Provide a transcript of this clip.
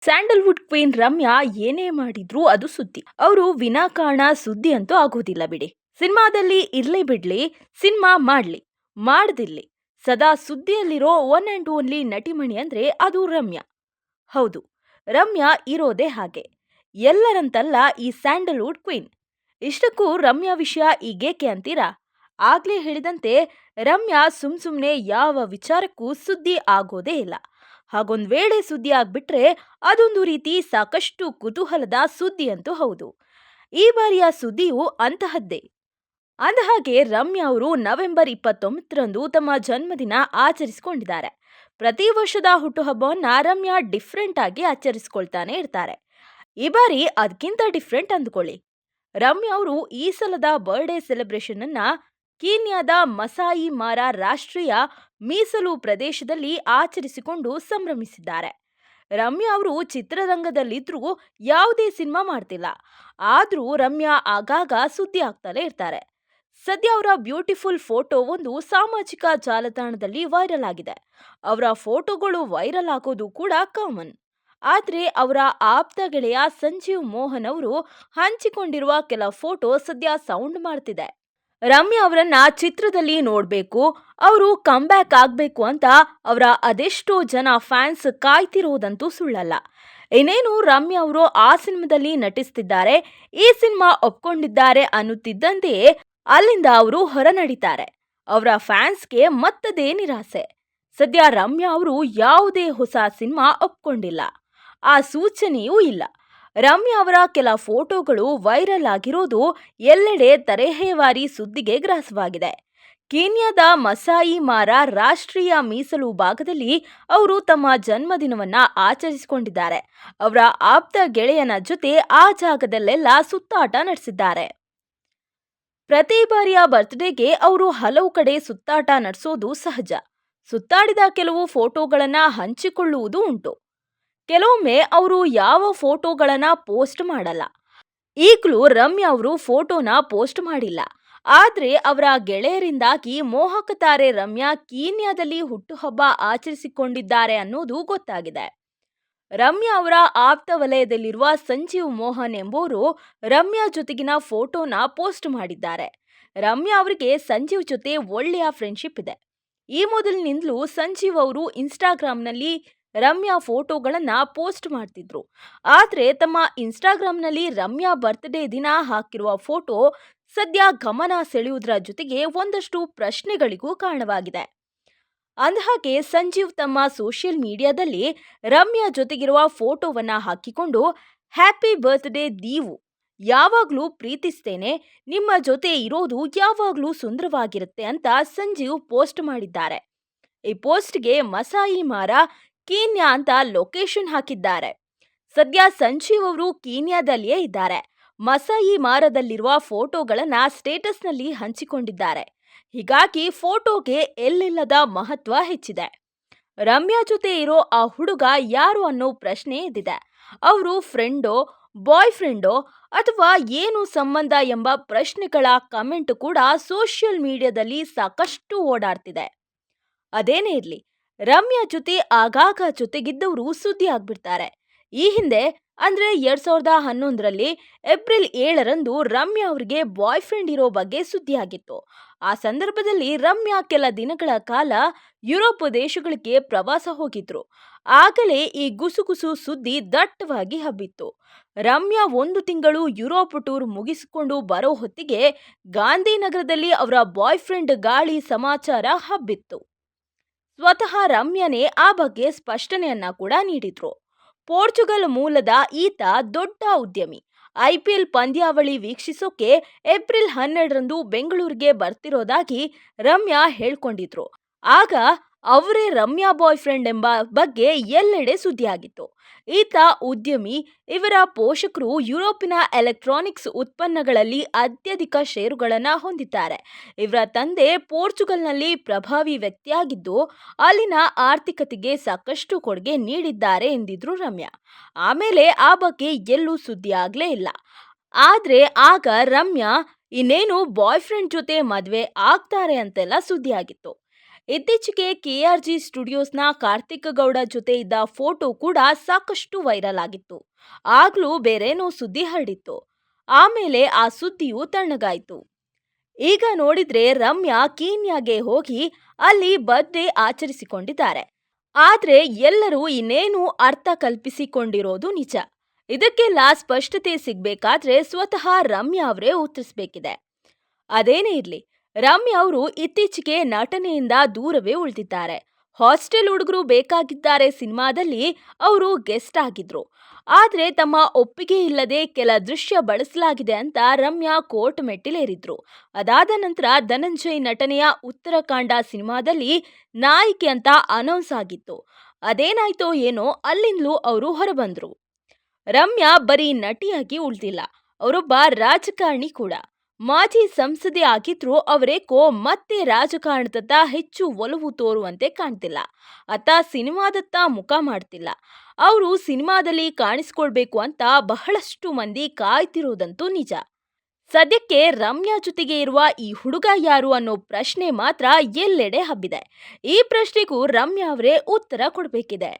Sandalwood queen Ramya ಏನೇ ಮಾಡಿದ್ರೂ ಅದು ಸುದ್ದಿ. ಅವರು ವಿನಾಕಾರಣ ಸುದ್ದಿ ಅಂತೂ ಆಗೋದಿಲ್ಲ ಬಿಡಿ. ಸಿನಿಮಾದಲ್ಲಿ ಇರ್ಲಿ ಬಿಡ್ಲಿ, ಸಿನಿಮಾ ಮಾಡದಿರ್ಲಿ, ಸದಾ ಸುದ್ದಿಯಲ್ಲಿರೋ ಒನ್ ಅಂಡ್ ಓನ್ಲಿ ನಟಿಮಣಿ ಅಂದ್ರೆ ಅದು ರಮ್ಯಾ. ಹೌದು, ರಮ್ಯಾ ಇರೋದೇ ಹಾಗೆ. ಎಲ್ಲರಂತಲ್ಲ ಈ ಸ್ಯಾಂಡಲ್ವುಡ್ ಕ್ವೀನ್. ಇಷ್ಟಕ್ಕೂ ರಮ್ಯಾ ವಿಷಯ ಈಗೇಕೆ ಅಂತೀರಾ? ಆಗ್ಲೇ ಹೇಳಿದಂತೆ ರಮ್ಯಾ ಸುಮ್ನೆ ಯಾವ ವಿಚಾರಕ್ಕೂ ಸುದ್ದಿ ಆಗೋದೇ ಇಲ್ಲ. ಹಾಗೊಂದ್ ವೇಳೆ ಸುದ್ದಿ ಆಗ್ಬಿಟ್ರೆ ಅದೊಂದು ರೀತಿ ಸಾಕಷ್ಟು ಕುತೂಹಲದ ಸುದ್ದಿ ಅಂತೂ ಹೌದು. ಈ ಬಾರಿಯ ಸುದ್ದಿಯು ಅಂತಹದ್ದೇ. ಅಂದಹಾಗೆ ರಮ್ಯಾ ಅವರು ನವೆಂಬರ್ 29ರಂದು ತಮ್ಮ ಜನ್ಮದಿನ ಆಚರಿಸಿಕೊಂಡಿದ್ದಾರೆ. ಪ್ರತಿ ವರ್ಷದ ಹುಟ್ಟುಹಬ್ಬವನ್ನ ರಮ್ಯಾ ಡಿಫ್ರೆಂಟ್ ಆಗಿ ಆಚರಿಸಿಕೊಳ್ತಾನೆ ಇರ್ತಾರೆ. ಈ ಬಾರಿ ಅದಕ್ಕಿಂತ ಡಿಫ್ರೆಂಟ್ ಅಂದ್ಕೊಳ್ಳಿ. ರಮ್ಯಾ ಅವರು ಈ ಸಲದ ಬರ್ಡೇ ಸೆಲೆಬ್ರೇಷನ್ ಅನ್ನ ಕೀನ್ಯಾದ ಮಸಾಯಿ ಮಾರಾ ರಾಷ್ಟ್ರೀಯ ಮೀಸಲು ಪ್ರದೇಶದಲ್ಲಿ ಆಚರಿಸಿಕೊಂಡು ಸಂಭ್ರಮಿಸಿದ್ದಾರೆ. ರಮ್ಯಾ ಅವರು ಚಿತ್ರರಂಗದಲ್ಲಿದ್ರೂ ಯಾವುದೇ ಸಿನಿಮಾ ಮಾಡ್ತಿಲ್ಲ. ಆದ್ರೂ ರಮ್ಯಾ ಆಗಾಗ ಸುದ್ದಿ ಆಗ್ತಲೇ ಇರ್ತಾರೆ. ಸದ್ಯ ಅವರ ಬ್ಯೂಟಿಫುಲ್ ಫೋಟೋ ಒಂದು ಸಾಮಾಜಿಕ ಜಾಲತಾಣದಲ್ಲಿ ವೈರಲ್ ಆಗಿದೆ. ಅವರ ಫೋಟೋಗಳು ವೈರಲ್ ಆಗೋದು ಕೂಡ ಕಾಮನ್. ಆದ್ರೆ ಅವರ ಆಪ್ತ ಗೆಳೆಯ ಸಂಜೀವ್ ಮೋಹನ್ ಅವರು ಹಂಚಿಕೊಂಡಿರುವ ಕೆಲ ಫೋಟೋ ಸದ್ಯ ಸೌಂಡ್ ಮಾಡ್ತಿದೆ. ರಮ್ಯಾ ಅವರನ್ನ ಚಿತ್ರದಲ್ಲಿ ನೋಡ್ಬೇಕು, ಅವರು ಕಮ್ಬ್ಯಾಕ್ ಆಗ್ಬೇಕು ಅಂತ ಅವರ ಅದೆಷ್ಟೋ ಜನ ಫ್ಯಾನ್ಸ್ ಕಾಯ್ತಿರೋದಂತೂ ಸುಳ್ಳಲ್ಲ. ಇನ್ನೇನು ರಮ್ಯಾ ಅವರು ಆ ಸಿನಿಮಾದಲ್ಲಿ ನಟಿಸ್ತಿದ್ದಾರೆ, ಈ ಸಿನಿಮಾ ಒಪ್ಕೊಂಡಿದ್ದಾರೆ ಅನ್ನುತ್ತಿದ್ದಂತೆಯೇ ಅಲ್ಲಿಂದ ಅವರು ಹೊರ ನಡೀತಾರೆ. ಅವರ ಫ್ಯಾನ್ಸ್ಗೆ ಮತ್ತದೇ ನಿರಾಸೆ. ಸದ್ಯ ರಮ್ಯಾ ಅವರು ಯಾವುದೇ ಹೊಸ ಸಿನಿಮಾ ಒಪ್ಕೊಂಡಿಲ್ಲ, ಆ ಸೂಚನೆಯೂ ಇಲ್ಲ. ರಮ್ಯಾ ಅವರ ಕೆಲ ಫೋಟೋಗಳು ವೈರಲ್ ಆಗಿರೋದು ಎಲ್ಲೆಡೆ ತರಹೇವಾರಿ ಸುದ್ದಿಗೆ ಗ್ರಾಸವಾಗಿದೆ. ಕೀನ್ಯಾದ ಮಸಾಯಿ ಮಾರಾ ರಾಷ್ಟ್ರೀಯ ಮೀಸಲು ಭಾಗದಲ್ಲಿ ಅವರು ತಮ್ಮ ಜನ್ಮದಿನವನ್ನ ಆಚರಿಸಿಕೊಂಡಿದ್ದಾರೆ. ಅವರ ಆಪ್ತ ಗೆಳೆಯನ ಜೊತೆ ಆ ಜಾಗದಲ್ಲೆಲ್ಲ ಸುತ್ತಾಟ ನಡೆಸಿದ್ದಾರೆ. ಪ್ರತಿ ಬಾರಿಯ ಬರ್ತ್ಡೇಗೆ ಅವರು ಹಲವು ಕಡೆ ಸುತ್ತಾಟ ನಡೆಸೋದು ಸಹಜ. ಸುತ್ತಾಡಿದ ಕೆಲವು ಫೋಟೋಗಳನ್ನ ಹಂಚಿಕೊಳ್ಳುವುದೂ ಉಂಟು. ಕೆಲವೊಮ್ಮೆ ಅವರು ಯಾವ ಫೋಟೋಗಳನ್ನ ಪೋಸ್ಟ್ ಮಾಡಲ್ಲ. ಈಗಲೂ ರಮ್ಯಾ ಅವರು ಫೋಟೋನ ಪೋಸ್ಟ್ ಮಾಡಿಲ್ಲ. ಆದ್ರೆ ಅವರ ಗೆಳೆಯರಿಂದಾಗಿ ಮೋಹಕ ತಾರೆ ರಮ್ಯಾ ಕೀನ್ಯಾದಲ್ಲಿ ಹುಟ್ಟುಹಬ್ಬ ಆಚರಿಸಿಕೊಂಡಿದ್ದಾರೆ ಅನ್ನೋದು ಗೊತ್ತಾಗಿದೆ. ರಮ್ಯಾ ಅವರ ಆಪ್ತ ವಲಯದಲ್ಲಿರುವ ಸಂಜೀವ್ ಮೋಹನ್ ಎಂಬುವರು ರಮ್ಯಾ ಜೊತೆಗಿನ ಫೋಟೋನ ಪೋಸ್ಟ್ ಮಾಡಿದ್ದಾರೆ. ರಮ್ಯಾ ಅವರಿಗೆ ಸಂಜೀವ್ ಜೊತೆ ಒಳ್ಳೆಯ ಫ್ರೆಂಡ್ಶಿಪ್ ಇದೆ. ಈ ಮೊದಲಿನಿಂದಲೂ ಸಂಜೀವ್ ಅವರು ಇನ್ಸ್ಟಾಗ್ರಾಂನಲ್ಲಿ ರಮ್ಯಾ ಫೋಟೋಗಳನ್ನ ಪೋಸ್ಟ್ ಮಾಡ್ತಿದ್ರು. ಆದ್ರೆ ತಮ್ಮ ಇನ್ಸ್ಟಾಗ್ರಾಂನಲ್ಲಿ ರಮ್ಯಾ ಬರ್ತ್ಡೇ ದಿನ ಹಾಕಿರುವ ಫೋಟೋ ಸದ್ಯ ಗಮನ ಸೆಳೆಯುವುದರ ಜೊತೆಗೆ ಒಂದಷ್ಟು ಪ್ರಶ್ನೆಗಳಿಗೂ ಕಾರಣವಾಗಿದೆ. ಅಂದಹಾಗೆ ಸಂಜೀವ್ ತಮ್ಮ ಸೋಷಿಯಲ್ ಮೀಡಿಯಾದಲ್ಲಿ ರಮ್ಯಾ ಜೊತೆಗಿರುವ ಫೋಟೋವನ್ನ ಹಾಕಿಕೊಂಡು ಹ್ಯಾಪಿ ಬರ್ತ್ಡೇ ದೀವು, ಯಾವಾಗ್ಲೂ ಪ್ರೀತಿಸ್ತೇನೆ, ನಿಮ್ಮ ಜೊತೆ ಇರೋದು ಯಾವಾಗ್ಲೂ ಸುಂದರವಾಗಿರುತ್ತೆ ಅಂತ ಸಂಜೀವ್ ಪೋಸ್ಟ್ ಮಾಡಿದ್ದಾರೆ. ಈ ಪೋಸ್ಟ್ಗೆ ಮಸಾಯಿ ಮಾರಾ ಕೀನ್ಯಾ ಅಂತ ಲೊಕೇಶನ್ ಹಾಕಿದ್ದಾರೆ. ಸದ್ಯ ಸಂಜೀವ್ ಅವರು ಕೀನ್ಯಾದಲ್ಲಿಯೇ ಇದ್ದಾರೆ. ಮಸಾಯಿ ಮಾರದಲ್ಲಿರುವ ಫೋಟೋಗಳನ್ನ ಸ್ಟೇಟಸ್ನಲ್ಲಿ ಹಂಚಿಕೊಂಡಿದ್ದಾರೆ. ಹೀಗಾಗಿ ಫೋಟೋಗೆ ಎಲ್ಲಿಲ್ಲದ ಮಹತ್ವ ಹೆಚ್ಚಿದೆ. ರಮ್ಯಾ ಜೊತೆ ಇರೋ ಆ ಹುಡುಗ ಯಾರು ಅನ್ನೋ ಪ್ರಶ್ನೆ ಎದ್ದಿದೆ. ಅವರು ಫ್ರೆಂಡೋ, ಬಾಯ್ ಫ್ರೆಂಡೋ ಅಥವಾ ಏನು ಸಂಬಂಧ ಎಂಬ ಪ್ರಶ್ನೆಗಳ ಕಮೆಂಟ್ ಕೂಡ ಸೋಷಿಯಲ್ ಮೀಡಿಯಾದಲ್ಲಿ ಸಾಕಷ್ಟು ಓಡಾಡ್ತಿದೆ. ಅದೇನೇ ಇರ್ಲಿ, ರಮ್ಯಾ ಜೊತೆ ಆಗಾಗ ಜೊತೆಗಿದ್ದವರು ಸುದ್ದಿ ಆಗ್ಬಿಡ್ತಾರೆ. ಈ ಹಿಂದೆ ಅಂದ್ರೆ 2011ರಲ್ಲಿ ಏಪ್ರಿಲ್ 7ರಂದು ರಮ್ಯಾ ಅವರಿಗೆ ಬಾಯ್ ಫ್ರೆಂಡ್ ಇರೋ ಬಗ್ಗೆ ಸುದ್ದಿಯಾಗಿತ್ತು. ಆ ಸಂದರ್ಭದಲ್ಲಿ ರಮ್ಯಾ ಕೆಲ ದಿನಗಳ ಕಾಲ ಯುರೋಪ್ ದೇಶಗಳಿಗೆ ಪ್ರವಾಸ ಹೋಗಿದ್ರು. ಆಗಲೇ ಈ ಗುಸುಗುಸು ಸುದ್ದಿ ದಟ್ಟವಾಗಿ ಹಬ್ಬಿತ್ತು. ರಮ್ಯಾ 1 ತಿಂಗಳು ಯುರೋಪ್ ಟೂರ್ ಮುಗಿಸಿಕೊಂಡು ಬರೋ ಹೊತ್ತಿಗೆ ಗಾಂಧಿನಗರದಲ್ಲಿ ಅವರ ಬಾಯ್ ಫ್ರೆಂಡ್ ಗಾಳಿ ಸಮಾಚಾರ ಹಬ್ಬಿತ್ತು. ಸ್ವತಃ ರಮ್ಯಾನೇ ಆ ಬಗ್ಗೆ ಸ್ಪಷ್ಟನೆಯನ್ನ ಕೂಡ ನೀಡಿದ್ರು. ಪೋರ್ಚುಗಲ್ ಮೂಲದ ಈತ ದೊಡ್ಡ ಉದ್ಯಮಿ. ಐಪಿಎಲ್ ಪಂದ್ಯಾವಳಿ ವೀಕ್ಷಿಸೋಕೆ ಏಪ್ರಿಲ್ 12ರಂದು ಬೆಂಗಳೂರಿಗೆ ಬರ್ತಿರೋದಾಗಿ ರಮ್ಯಾ ಹೇಳ್ಕೊಂಡಿದ್ರು. ಆಗ ಅವರೇ ರಮ್ಯಾ ಬಾಯ್ ಫ್ರೆಂಡ್ ಎಂಬ ಬಗ್ಗೆ ಎಲ್ಲೆಡೆ ಸುದ್ದಿಯಾಗಿತ್ತು. ಈತ ಉದ್ಯಮಿ, ಇವರ ಪೋಷಕರು ಯುರೋಪಿನ ಎಲೆಕ್ಟ್ರಾನಿಕ್ಸ್ ಉತ್ಪನ್ನಗಳಲ್ಲಿ ಅತ್ಯಧಿಕ ಷೇರುಗಳನ್ನು ಹೊಂದಿದ್ದಾರೆ. ಇವರ ತಂದೆ ಪೋರ್ಚುಗಲ್ನಲ್ಲಿ ಪ್ರಭಾವಿ ವ್ಯಕ್ತಿಯಾಗಿದ್ದು ಅಲ್ಲಿನ ಆರ್ಥಿಕತೆಗೆ ಸಾಕಷ್ಟು ಕೊಡುಗೆ ನೀಡಿದ್ದಾರೆ ಎಂದಿದ್ರು ರಮ್ಯಾ. ಆಮೇಲೆ ಆ ಬಗ್ಗೆ ಎಲ್ಲೂ ಸುದ್ದಿ ಆಗ್ಲೇ ಇಲ್ಲ. ಆದ್ರೆ ಆಗ ರಮ್ಯಾ ಇನ್ನೇನು ಬಾಯ್ ಫ್ರೆಂಡ್ ಜೊತೆ ಮದ್ವೆ ಆಗ್ತಾರೆ ಅಂತೆಲ್ಲ ಸುದ್ದಿಯಾಗಿತ್ತು. ಇತ್ತೀಚೆಗೆ ಕೆಆರ್ಜಿ ಸ್ಟುಡಿಯೋಸ್ನ ಕಾರ್ತಿಕ್ ಗೌಡ ಜೊತೆ ಇದ್ದ ಫೋಟೋ ಕೂಡ ಸಾಕಷ್ಟು ವೈರಲ್ ಆಗಿತ್ತು. ಆಗ್ಲೂ ಬೇರೇನೋ ಸುದ್ದಿ ಹರಡಿತ್ತು. ಆಮೇಲೆ ಆ ಸುದ್ದಿಯು ತಣ್ಣಗಾಯ್ತು. ಈಗ ನೋಡಿದ್ರೆ ರಮ್ಯಾ ಕೀನ್ಯಾಗೆ ಹೋಗಿ ಅಲ್ಲಿ ಬರ್ತ್ಡೇ ಆಚರಿಸಿಕೊಂಡಿದ್ದಾರೆ. ಆದ್ರೆ ಎಲ್ಲರೂ ಇನ್ನೇನು ಅರ್ಥ ಕಲ್ಪಿಸಿಕೊಂಡಿರೋದು ನಿಜ. ಇದಕ್ಕೆಲ್ಲ ಸ್ಪಷ್ಟತೆ ಸಿಗ್ಬೇಕಾದ್ರೆ ಸ್ವತಃ ರಮ್ಯಾ ಅವರೇ ಉತ್ತರಿಸಬೇಕಿದೆ. ಅದೇನೇ ಇರ್ಲಿ, ರಮ್ಯಾ ಅವರು ಇತ್ತೀಚೆಗೆ ನಟನೆಯಿಂದ ದೂರವೇ ಉಳಿದಿದ್ದಾರೆ. ಹಾಸ್ಟೆಲ್ ಹುಡುಗರು ಬೇಕಾಗಿದ್ದಾರೆ ಸಿನಿಮಾದಲ್ಲಿ ಅವರು ಗೆಸ್ಟ್ ಆಗಿದ್ರು. ಆದ್ರೆ ತಮ್ಮ ಒಪ್ಪಿಗೆ ಇಲ್ಲದೆ ಕೆಲ ದೃಶ್ಯ ಬಳಸಲಾಗಿದೆ ಅಂತ ರಮ್ಯಾ ಕೋರ್ಟ್ ಮೆಟ್ಟಿಲೇರಿದ್ರು. ಅದಾದ ನಂತರ ಧನಂಜಯ್ ನಟನೆಯ ಉತ್ತರಾಖಂಡ ಸಿನಿಮಾದಲ್ಲಿ ನಾಯಕಿ ಅಂತ ಅನೌನ್ಸ್ ಆಗಿತ್ತು. ಅದೇನಾಯ್ತೋ ಏನೋ ಅಲ್ಲಿಂದಲೂ ಅವರು ಹೊರಬಂದ್ರು. ರಮ್ಯಾ ಬರೀ ನಟಿಯಾಗಿ ಉಳಿದಿಲ್ಲ, ಅವರೊಬ್ಬ ರಾಜಕಾರಣಿ ಕೂಡ. ಮಾಜಿ ಸಂಸದೆ ಆಗಿದ್ರೂ ಅವರೇಕೋ ಮತ್ತೆ ರಾಜಕಾರಣದತ್ತ ಹೆಚ್ಚು ಒಲವು ತೋರುವಂತೆ ಕಾಣ್ತಿಲ್ಲ. ಅತ್ತ ಸಿನಿಮಾದತ್ತ ಮುಖ ಮಾಡ್ತಿಲ್ಲ. ಅವರು ಸಿನಿಮಾದಲ್ಲಿ ಕಾಣಿಸ್ಕೊಳ್ಬೇಕು ಅಂತ ಬಹಳಷ್ಟು ಮಂದಿ ಕಾಯ್ತಿರೋದಂತೂ ನಿಜ. ಸದ್ಯಕ್ಕೆ ರಮ್ಯಾ ಜೊತೆಗೆ ಇರುವ ಈ ಹುಡುಗ ಯಾರು ಅನ್ನೋ ಪ್ರಶ್ನೆ ಮಾತ್ರ ಎಲ್ಲೆಡೆ ಹಬ್ಬಿದೆ. ಈ ಪ್ರಶ್ನೆಗೂ ರಮ್ಯಾ ಅವರೇ ಉತ್ತರ ಕೊಡಬೇಕಿದೆ.